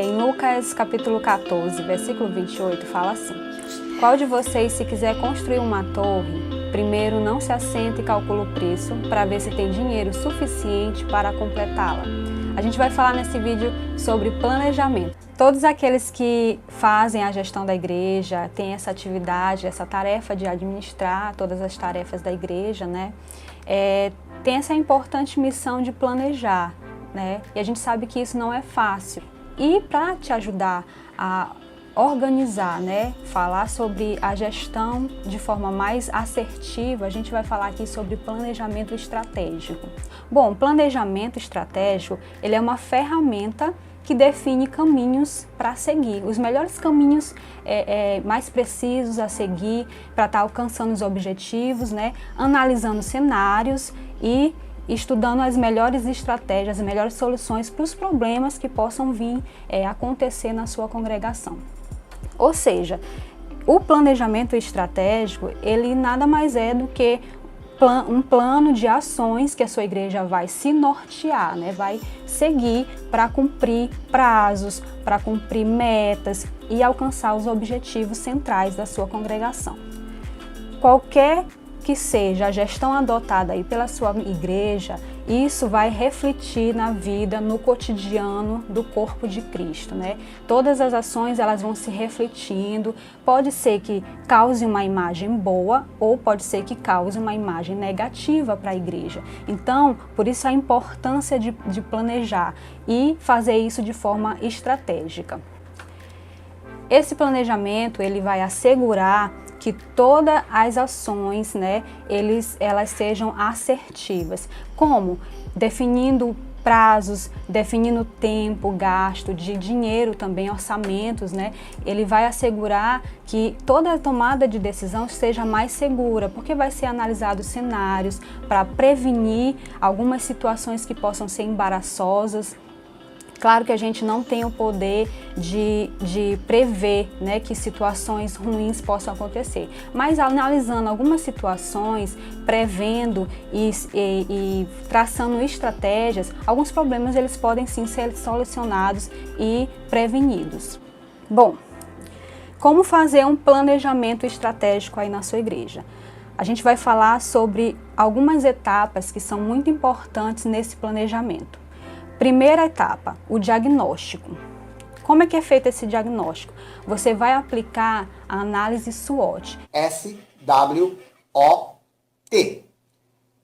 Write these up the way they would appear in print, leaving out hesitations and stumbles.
Em Lucas capítulo 14, versículo 28, fala assim: qual de vocês, se quiser construir uma torre, primeiro não se assenta e calcula o preço para ver se tem dinheiro suficiente para completá-la? A gente vai falar nesse vídeo sobre planejamento. Todos aqueles que fazem a gestão da igreja, têm essa atividade, essa tarefa de administrar todas as tarefas da igreja, né? Tem essa importante missão de planejar, né? E a gente sabe que isso não é fácil. E para te ajudar a organizar, né, falar sobre a gestão de forma mais assertiva, a gente vai falar aqui sobre planejamento estratégico. Bom, planejamento estratégico, ele é uma ferramenta que define caminhos para seguir, os melhores caminhos mais precisos a seguir para estar alcançando os objetivos, né, analisando cenários e estudando as melhores estratégias, as melhores soluções para os problemas que possam vir acontecer na sua congregação. Ou seja, o planejamento estratégico, ele nada mais é do que um plano de ações que a sua igreja vai se nortear, né? Vai seguir para cumprir prazos, para cumprir metas e alcançar os objetivos centrais da sua congregação. Qualquer que seja a gestão adotada aí pela sua igreja, isso vai refletir na vida, no cotidiano do corpo de Cristo, né? Todas as ações, elas vão se refletindo, pode ser que cause uma imagem boa ou pode ser que cause uma imagem negativa para a igreja. Então, por isso a importância de planejar e fazer isso de forma estratégica. Esse planejamento, ele vai assegurar que todas as ações, né, elas sejam assertivas. Como? Definindo prazos, definindo tempo, gasto de dinheiro também, orçamentos, né? Ele vai assegurar que toda a tomada de decisão seja mais segura, porque vai ser analisado cenários para prevenir algumas situações que possam ser embaraçosas. Claro que a gente não tem o poder de prever, né, que situações ruins possam acontecer, mas analisando algumas situações, prevendo e traçando estratégias, alguns problemas eles podem sim ser solucionados e prevenidos. Bom, como fazer um planejamento estratégico aí na sua igreja? A gente vai falar sobre algumas etapas que são muito importantes nesse planejamento. Primeira etapa, o diagnóstico. Como é que é feito esse diagnóstico? Você vai aplicar a análise SWOT. S-W-O-T.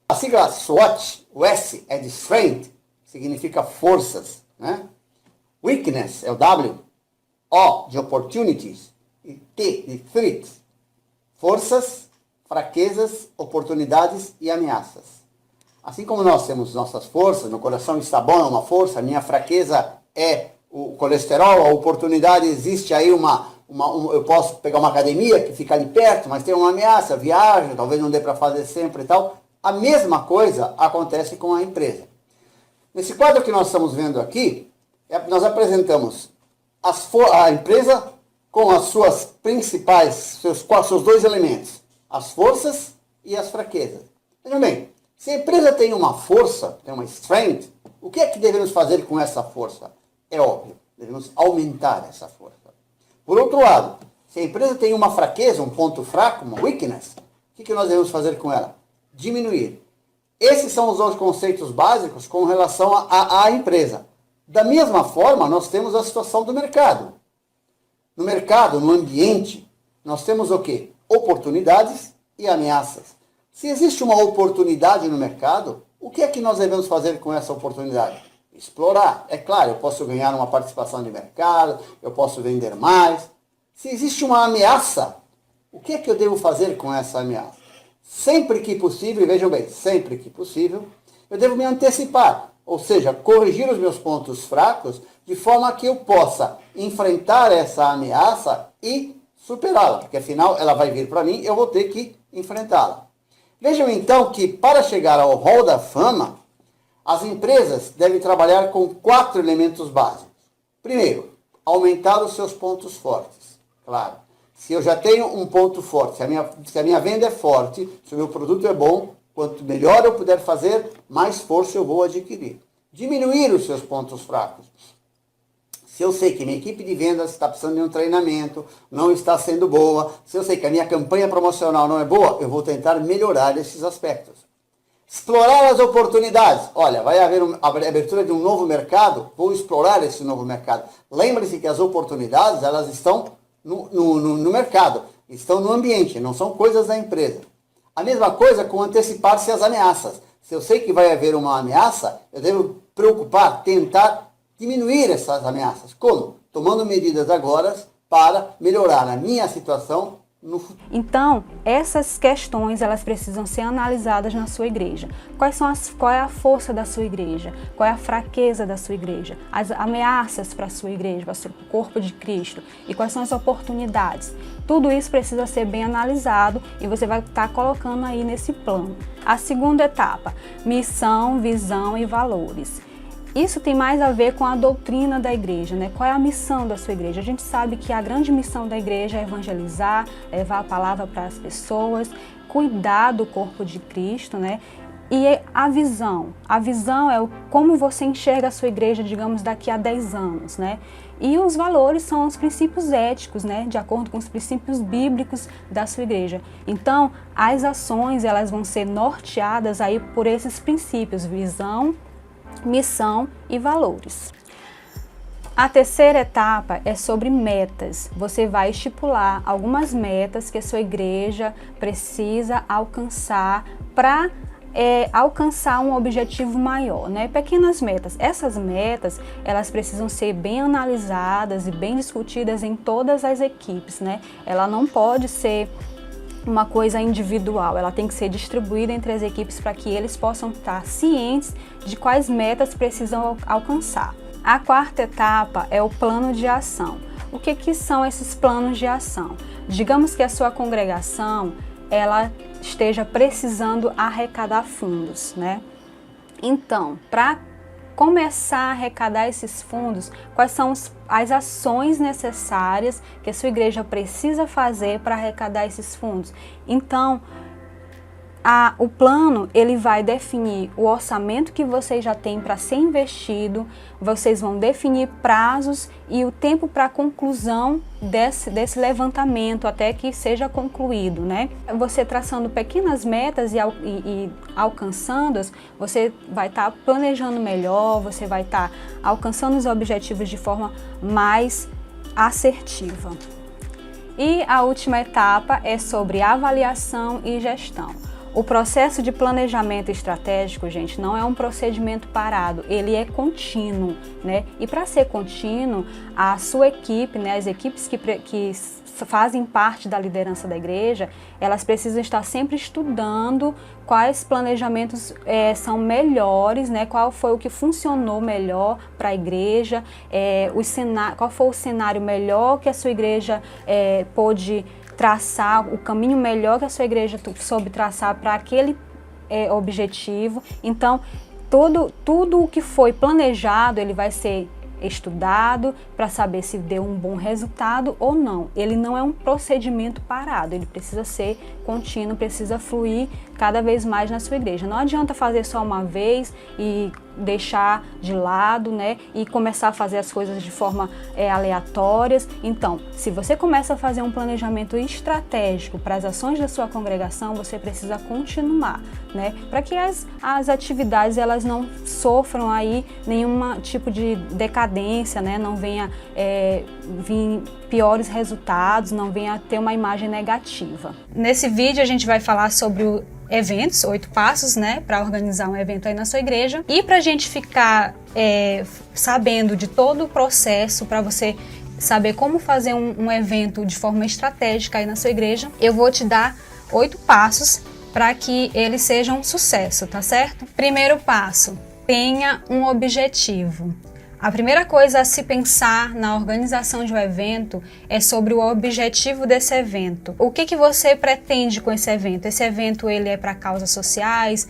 A sigla SWOT, o S é de Strength, significa forças, né? Weakness é o W, O de Opportunities e T de Threats. Forças, fraquezas, oportunidades e ameaças. Assim como nós temos nossas forças, meu coração está bom, é uma força, a minha fraqueza é o colesterol, a oportunidade existe aí eu posso pegar uma academia que fica ali perto, mas tem uma ameaça, viagem, talvez não dê para fazer sempre e tal. A mesma coisa acontece com a empresa. Nesse quadro que nós estamos vendo aqui, nós apresentamos a empresa com as suas principais, seus dois elementos, as forças e as fraquezas. Vejam bem, se a empresa tem uma força, tem uma strength, o que é que devemos fazer com essa força? É óbvio, devemos aumentar essa força. Por outro lado, se a empresa tem uma fraqueza, um ponto fraco, uma weakness, o que nós devemos fazer com ela? Diminuir. Esses são os dois conceitos básicos com relação à empresa. Da mesma forma, nós temos a situação do mercado. No mercado, no ambiente, nós temos o quê? Oportunidades e ameaças. Se existe uma oportunidade no mercado, o que é que nós devemos fazer com essa oportunidade? Explorar. É claro, eu posso ganhar uma participação de mercado, eu posso vender mais. Se existe uma ameaça, o que é que eu devo fazer com essa ameaça? Sempre que possível, e vejam bem, sempre que possível, eu devo me antecipar, ou seja, corrigir os meus pontos fracos, de forma que eu possa enfrentar essa ameaça e superá-la, porque afinal ela vai vir para mim, eu vou ter que enfrentá-la. Vejam então que para chegar ao Hall da Fama, as empresas devem trabalhar com 4 elementos básicos. Primeiro, aumentar os seus pontos fortes. Claro, se eu já tenho um ponto forte, se a minha venda é forte, se o meu produto é bom, quanto melhor eu puder fazer, mais força eu vou adquirir. Diminuir os seus pontos fracos. Se eu sei que minha equipe de vendas está precisando de um treinamento, não está sendo boa, se eu sei que a minha campanha promocional não é boa, eu vou tentar melhorar esses aspectos. Explorar as oportunidades. Olha, vai haver a abertura de um novo mercado, vou explorar esse novo mercado. Lembre-se que as oportunidades, elas estão no mercado, estão no ambiente, não são coisas da empresa. A mesma coisa com antecipar-se às ameaças. Se eu sei que vai haver uma ameaça, eu devo preocupar, tentar diminuir essas ameaças. Como? Tomando medidas agora para melhorar a minha situação no futuro. Então, essas questões, elas precisam ser analisadas na sua igreja. Qual é a força da sua igreja? Qual é a fraqueza da sua igreja? As ameaças para a sua igreja, para o corpo de Cristo? E quais são as oportunidades? Tudo isso precisa ser bem analisado e você vai estar colocando aí nesse plano. A segunda etapa, missão, visão e valores. Isso tem mais a ver com a doutrina da igreja, né? Qual é a missão da sua igreja? A gente sabe que a grande missão da igreja é evangelizar, levar a palavra para as pessoas, cuidar do corpo de Cristo, né? E a visão é como você enxerga a sua igreja, digamos, daqui a 10 anos, né? E os valores são os princípios éticos, né? De acordo com os princípios bíblicos da sua igreja. Então, as ações, elas vão ser norteadas aí por esses princípios, visão, missão e valores. A terceira etapa é sobre metas. Você vai estipular algumas metas que a sua igreja precisa alcançar para alcançar um objetivo maior, né? Pequenas metas. Essas metas, elas precisam ser bem analisadas e bem discutidas em todas as equipes, né? Ela não pode ser uma coisa individual, ela tem que ser distribuída entre as equipes para que eles possam estar cientes de quais metas precisam alcançar. A quarta etapa é o plano de ação. O que são esses planos de ação? Digamos que a sua congregação, ela esteja precisando arrecadar fundos, né? Então, para começar a arrecadar esses fundos, quais são as ações necessárias que a sua igreja precisa fazer para arrecadar esses fundos? Então, o plano, ele vai definir o orçamento que vocês já têm para ser investido, vocês vão definir prazos e o tempo para a conclusão desse levantamento até que seja concluído, né? Você traçando pequenas metas e alcançando-as, você vai estar planejando melhor, você vai estar alcançando os objetivos de forma mais assertiva. E a última etapa é sobre avaliação e gestão. O processo de planejamento estratégico, gente, não é um procedimento parado, ele é contínuo, né? E para ser contínuo, a sua equipe, né, as equipes que fazem parte da liderança da igreja, elas precisam estar sempre estudando quais planejamentos são melhores, né? Qual foi o que funcionou melhor para a igreja, qual foi o cenário melhor que a sua igreja pôde traçar, o caminho melhor que a sua igreja soube traçar para aquele objetivo. Então, tudo o que foi planejado, ele vai ser estudado para saber se deu um bom resultado ou não. Ele não é um procedimento parado, ele precisa ser contínuo, precisa fluir cada vez mais na sua igreja. Não adianta fazer só uma vez e deixar de lado, né, e começar a fazer as coisas de forma aleatórias. Então, se você começa a fazer um planejamento estratégico para as ações da sua congregação, você precisa continuar, né, para que as atividades elas não sofram aí nenhum tipo de decadência, né, não venha vir piores resultados, não venha ter uma imagem negativa. Nesse vídeo a gente vai falar sobre eventos, 8 passos, né, para organizar um evento aí na sua igreja. E para a gente ficar sabendo de todo o processo, para você saber como fazer um evento de forma estratégica aí na sua igreja, eu vou te dar 8 passos para que ele seja um sucesso, tá certo? Primeiro passo, tenha um objetivo. A primeira coisa a se pensar na organização de um evento é sobre o objetivo desse evento. O que você pretende com esse evento? Esse evento ele é para causas sociais,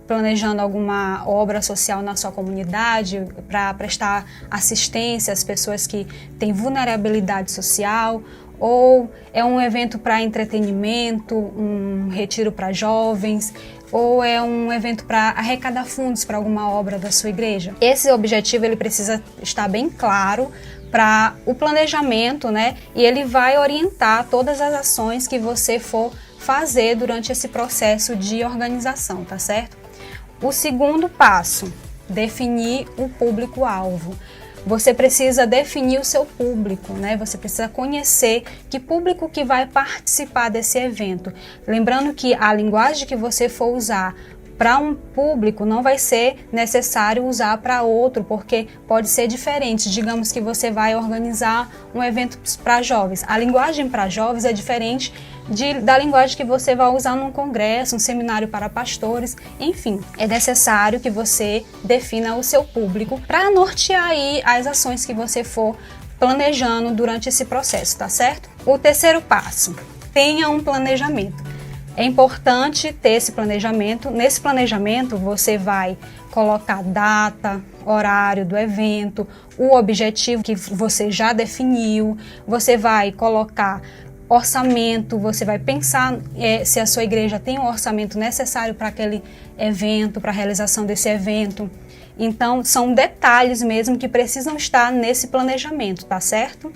planejando alguma obra social na sua comunidade, para prestar assistência às pessoas que têm vulnerabilidade social, ou é um evento para entretenimento, um retiro para jovens. ou é um evento para arrecadar fundos para alguma obra da sua igreja? Esse objetivo ele precisa estar bem claro para o planejamento, né? E ele vai orientar todas as ações que você for fazer durante esse processo de organização, tá certo? O segundo passo, definir o público-alvo. Você precisa definir o seu público, né? Você precisa conhecer que público que vai participar desse evento. Lembrando que a linguagem que você for usar para um público não vai ser necessário usar para outro, porque pode ser diferente. Digamos que você vai organizar um evento para jovens. A linguagem para jovens é diferente da linguagem que você vai usar num congresso, um seminário para pastores, enfim. É necessário que você defina o seu público para nortear aí as ações que você for planejando durante esse processo, tá certo? O terceiro passo, tenha um planejamento. É importante ter esse planejamento. Nesse planejamento, você vai colocar data, horário do evento, o objetivo que você já definiu, você vai colocar orçamento, você vai pensar se a sua igreja tem o orçamento necessário para aquele evento, para a realização desse evento. Então, são detalhes mesmo que precisam estar nesse planejamento, tá certo?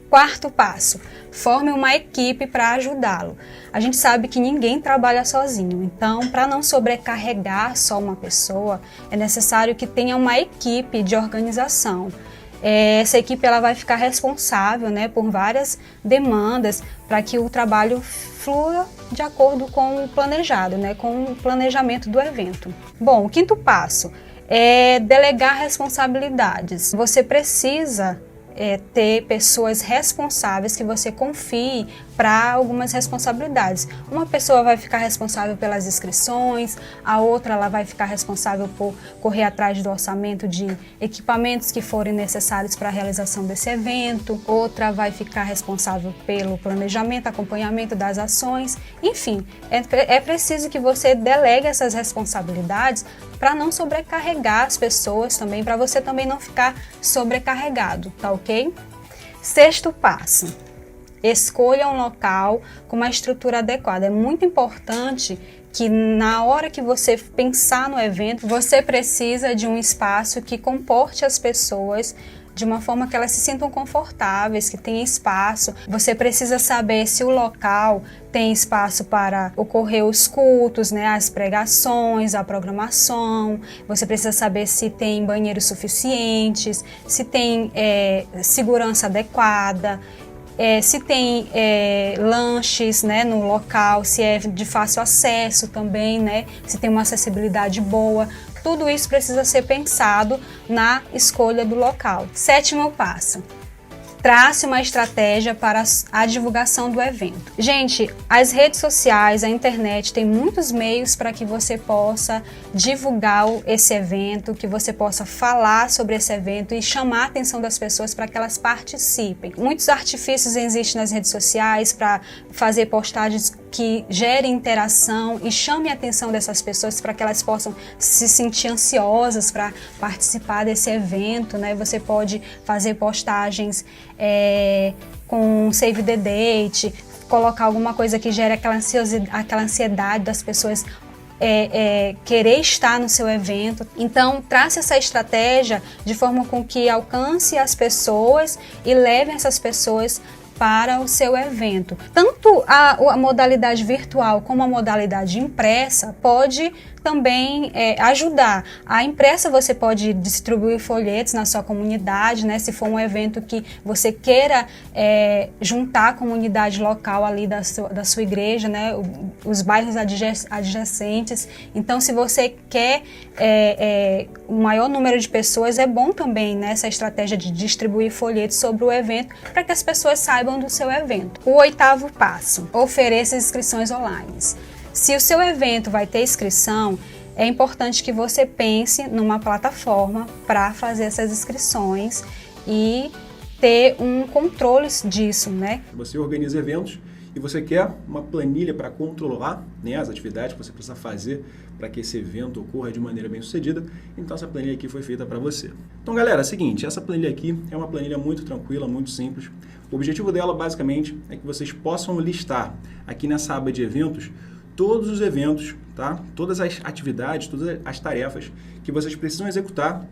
Quarto passo, forme uma equipe para ajudá-lo. A gente sabe que ninguém trabalha sozinho, então para não sobrecarregar só uma pessoa, é necessário que tenha uma equipe de organização. Essa equipe ela vai ficar responsável, né, por várias demandas para que o trabalho flua de acordo com o planejado, né, com o planejamento do evento. Bom, o quinto passo é delegar responsabilidades. Você precisa ter pessoas responsáveis que você confie para algumas responsabilidades. Uma pessoa vai ficar responsável pelas inscrições, a outra ela vai ficar responsável por correr atrás do orçamento de equipamentos que forem necessários para a realização desse evento, outra vai ficar responsável pelo planejamento, acompanhamento das ações, enfim, é preciso que você delegue essas responsabilidades para não sobrecarregar as pessoas também, para você também não ficar sobrecarregado, tá ok? Sexto passo, escolha um local com uma estrutura adequada. É muito importante que na hora que você pensar no evento, você precisa de um espaço que comporte as pessoas de uma forma que elas se sintam confortáveis, que tenha espaço. Você precisa saber se o local tem espaço para ocorrer os cultos, né, as pregações, a programação. Você precisa saber se tem banheiros suficientes, se tem segurança adequada, se tem lanches, né, no local, se é de fácil acesso também, né, se tem uma acessibilidade boa. Tudo isso precisa ser pensado na escolha do local. Sétimo passo, trace uma estratégia para a divulgação do evento. Gente, as redes sociais, a internet, tem muitos meios para que você possa divulgar esse evento, que você possa falar sobre esse evento e chamar a atenção das pessoas para que elas participem. Muitos artifícios existem nas redes sociais para fazer postagens que gerem interação e chamem a atenção dessas pessoas para que elas possam se sentir ansiosas para participar desse evento, né? Você pode fazer postagens com save the date, colocar alguma coisa que gere aquela ansiedade das pessoas querer estar no seu evento. Então, trace essa estratégia de forma com que alcance as pessoas e leve essas pessoas para o seu evento. Tanto a modalidade virtual como a modalidade impressa pode também ajudar. A impressa você pode distribuir folhetos na sua comunidade, né? Se for um evento que você queira juntar a comunidade local ali da sua igreja, né? Os bairros adjacentes. Então, se você quer um maior número de pessoas, é bom também, né, essa estratégia de distribuir folhetos sobre o evento para que as pessoas saibam do seu evento. O oitavo passo, ofereça inscrições online. Se o seu evento vai ter inscrição, é importante que você pense numa plataforma para fazer essas inscrições e ter um controle disso, né? Você organiza eventos e você quer uma planilha para controlar, né, as atividades que você precisa fazer para que esse evento ocorra de maneira bem sucedida, então essa planilha aqui foi feita para você. Então, galera, é o seguinte, essa planilha aqui é uma planilha muito tranquila, muito simples. O objetivo dela, basicamente, é que vocês possam listar aqui nessa aba de eventos todos os eventos tá? Todas as atividades, todas as tarefas que vocês precisam executar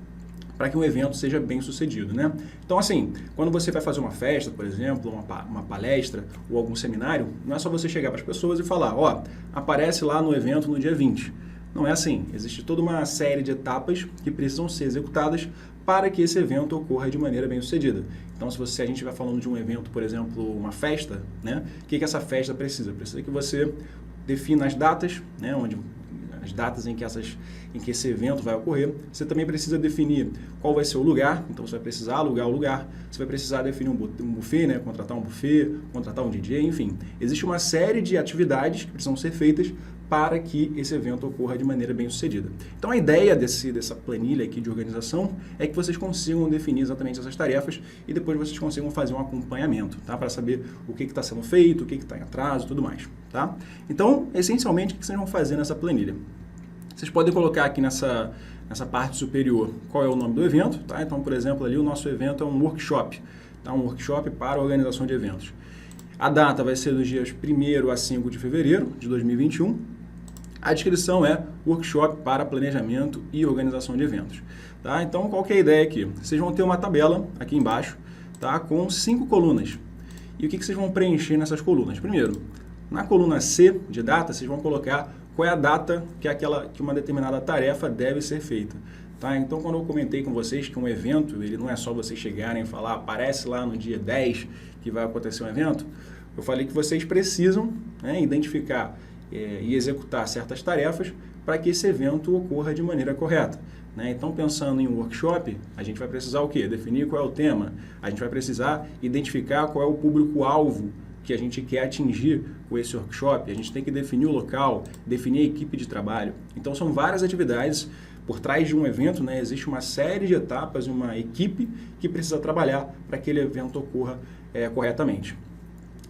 para que um evento seja bem sucedido, né? Então, assim, quando você vai fazer uma festa, por exemplo, uma palestra ou algum seminário, não é só você chegar para as pessoas e falar, ó, aparece lá no evento no dia 20. Não é assim. Existe toda uma série de etapas que precisam ser executadas para que esse evento ocorra de maneira bem sucedida. Então, se a gente vai falando de um evento, por exemplo, uma festa, né? O que essa festa precisa? Precisa que você defina as datas, né? As datas em que esse evento vai ocorrer. Você também precisa definir qual vai ser o lugar, então você vai precisar alugar o lugar, você vai precisar definir um buffet, né? Contratar um buffet, contratar um DJ, enfim. Existe uma série de atividades que precisam ser feitas para que esse evento ocorra de maneira bem sucedida. Então a ideia dessa planilha aqui de organização é que vocês consigam definir exatamente essas tarefas e depois vocês consigam fazer um acompanhamento, tá? Para saber o que está sendo feito, o que está em atraso e tudo mais, tá? Então, essencialmente, o que vocês vão fazer nessa planilha? Vocês podem colocar aqui nessa parte superior qual é o nome do evento, tá? Então, por exemplo, ali o nosso evento é um workshop, tá? Um workshop para a organização de eventos. A data vai ser dos dias 1º a 5 de fevereiro de 2021. A descrição é workshop para planejamento e organização de eventos, tá? Então, qual que é a ideia aqui? Vocês vão ter uma tabela aqui embaixo, tá? Com 5 colunas. E o que vocês vão preencher nessas colunas? Primeiro, na coluna C de data, vocês vão colocar qual é a data que uma determinada tarefa deve ser feita, tá? Então, quando eu comentei com vocês que um evento, ele não é só vocês chegarem e falar, aparece lá no dia 10 que vai acontecer um evento, eu falei que vocês precisam, né, identificar e executar certas tarefas para que esse evento ocorra de maneira correta, né? Então, pensando em um workshop, a gente vai precisar o quê? Definir qual é o tema, a gente vai precisar identificar qual é o público-alvo que a gente quer atingir com esse workshop, a gente tem que definir o local, definir a equipe de trabalho. Então, são várias atividades. Por trás de um evento, né, existe uma série de etapas, uma equipe que precisa trabalhar para que aquele evento ocorra corretamente.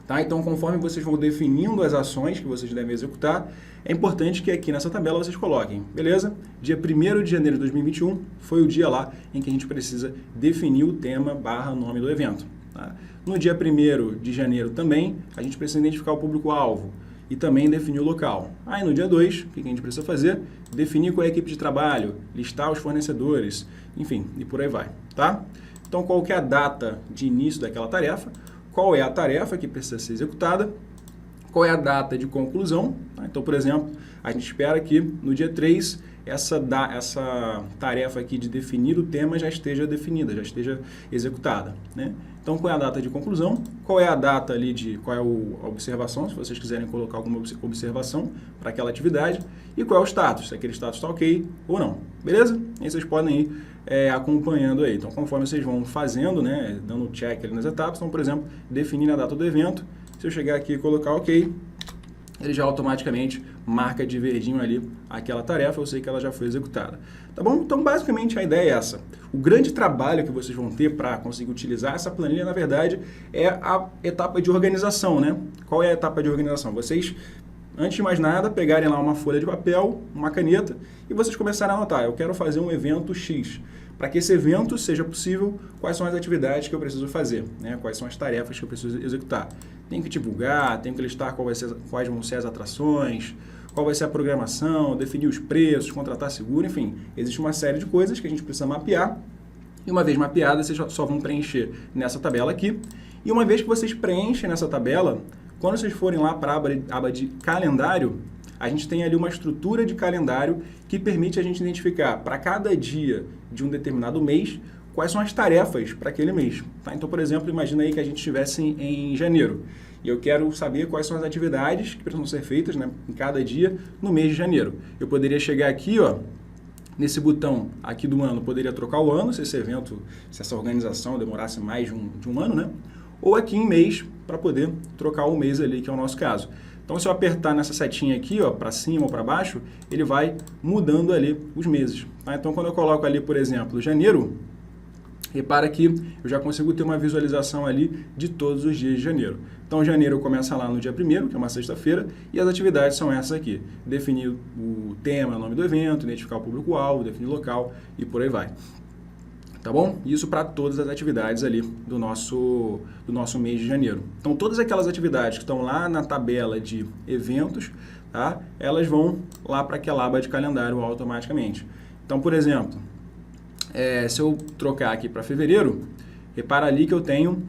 Tá? Então, conforme vocês vão definindo as ações que vocês devem executar, é importante que aqui nessa tabela vocês coloquem, beleza? Dia 1º de janeiro de 2021 foi o dia lá em que a gente precisa definir o tema / nome do evento. Tá? No dia 1º de janeiro também, a gente precisa identificar o público-alvo e também definir o local. Aí no dia 2, o que a gente precisa fazer? Definir qual é a equipe de trabalho, listar os fornecedores, enfim, e por aí vai, tá? Então, qual que é a data de início daquela tarefa? Qual é a tarefa que precisa ser executada? Qual é a data de conclusão? Tá? Então, por exemplo, a gente espera que no dia 3 essa tarefa aqui de definir o tema já esteja definida, já esteja executada, né? Então, qual é a data de conclusão? Qual é a data ali qual é a observação, se vocês quiserem colocar alguma observação para aquela atividade, e qual é o status, se aquele status está ok ou não, beleza? E aí vocês podem ir acompanhando aí. Então, conforme vocês vão fazendo, né, dando check ali nas etapas, então, por exemplo, definindo a data do evento, se eu chegar aqui e colocar ok, ele já automaticamente marca de verdinho ali aquela tarefa, eu sei que ela já foi executada. Tá bom? Então, basicamente, a ideia é essa. O grande trabalho que vocês vão ter para conseguir utilizar essa planilha, na verdade, é a etapa de organização, né? Qual é a etapa de organização? Vocês, antes de mais nada, pegarem lá uma folha de papel, uma caneta, e vocês começarem a anotar, eu quero fazer um evento X. Para que esse evento seja possível, quais são as atividades que eu preciso fazer, né? Quais são as tarefas que eu preciso executar. Tem que divulgar, tem que listar quais vão ser as atrações, qual vai ser a programação, definir os preços, contratar seguro, enfim. Existe uma série de coisas que a gente precisa mapear. E uma vez mapeada, vocês só vão preencher nessa tabela aqui. E uma vez que vocês preenchem nessa tabela, quando vocês forem lá para a aba de calendário, a gente tem ali uma estrutura de calendário que permite a gente identificar para cada dia de um determinado mês quais são as tarefas para aquele mês. Tá? Então, por exemplo, imagina aí que a gente estivesse em janeiro e eu quero saber quais são as atividades que precisam ser feitas, né, em cada dia no mês de janeiro. Eu poderia chegar aqui, ó, nesse botão aqui do ano, poderia trocar o ano, se esse evento, se essa organização demorasse mais de um ano, né? Ou aqui em mês, para poder trocar o mês ali, que é o nosso caso. Então, se eu apertar nessa setinha aqui, ó, para cima ou para baixo, ele vai mudando ali os meses. Tá? Então, quando eu coloco ali, por exemplo, janeiro, repara que eu já consigo ter uma visualização ali de todos os dias de janeiro. Então, janeiro começa lá no dia 1º, que é uma sexta-feira, e as atividades são essas aqui. Definir o tema, o nome do evento, identificar o público-alvo, definir o local e por aí vai. Tá bom? Isso para todas as atividades ali do nosso mês de janeiro. Então, todas aquelas atividades que estão lá na tabela de eventos, tá? Elas vão lá para aquela aba de calendário automaticamente. Então, por exemplo, se eu trocar aqui para fevereiro, repara ali que eu tenho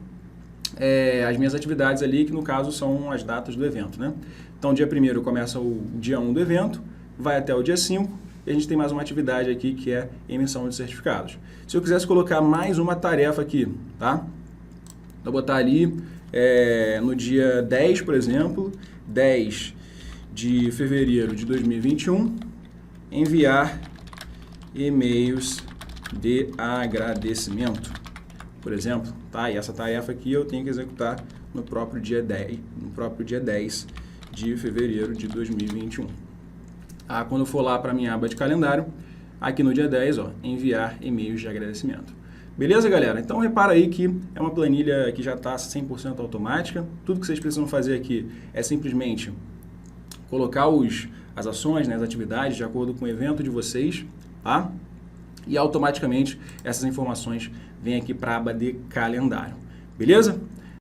as minhas atividades ali, que no caso são as datas do evento, né? Então, dia 1º começa o dia 1 do evento, vai até o dia 5, e a gente tem mais uma atividade aqui que é emissão de certificados. Se eu quisesse colocar mais uma tarefa aqui, tá? Vou botar ali no dia 10, por exemplo, 10 de fevereiro de 2021, enviar e-mails de agradecimento, por exemplo, tá? E essa tarefa aqui eu tenho que executar no próprio dia 10 de fevereiro de 2021. Quando eu for lá para a minha aba de calendário, aqui no dia 10, ó, enviar e-mails de agradecimento. Beleza, galera? Então, repara aí que é uma planilha que já está 100% automática. Tudo que vocês precisam fazer aqui é simplesmente colocar as ações, né, as atividades de acordo com o evento de vocês, tá? E automaticamente essas informações vêm aqui para a aba de calendário. Beleza?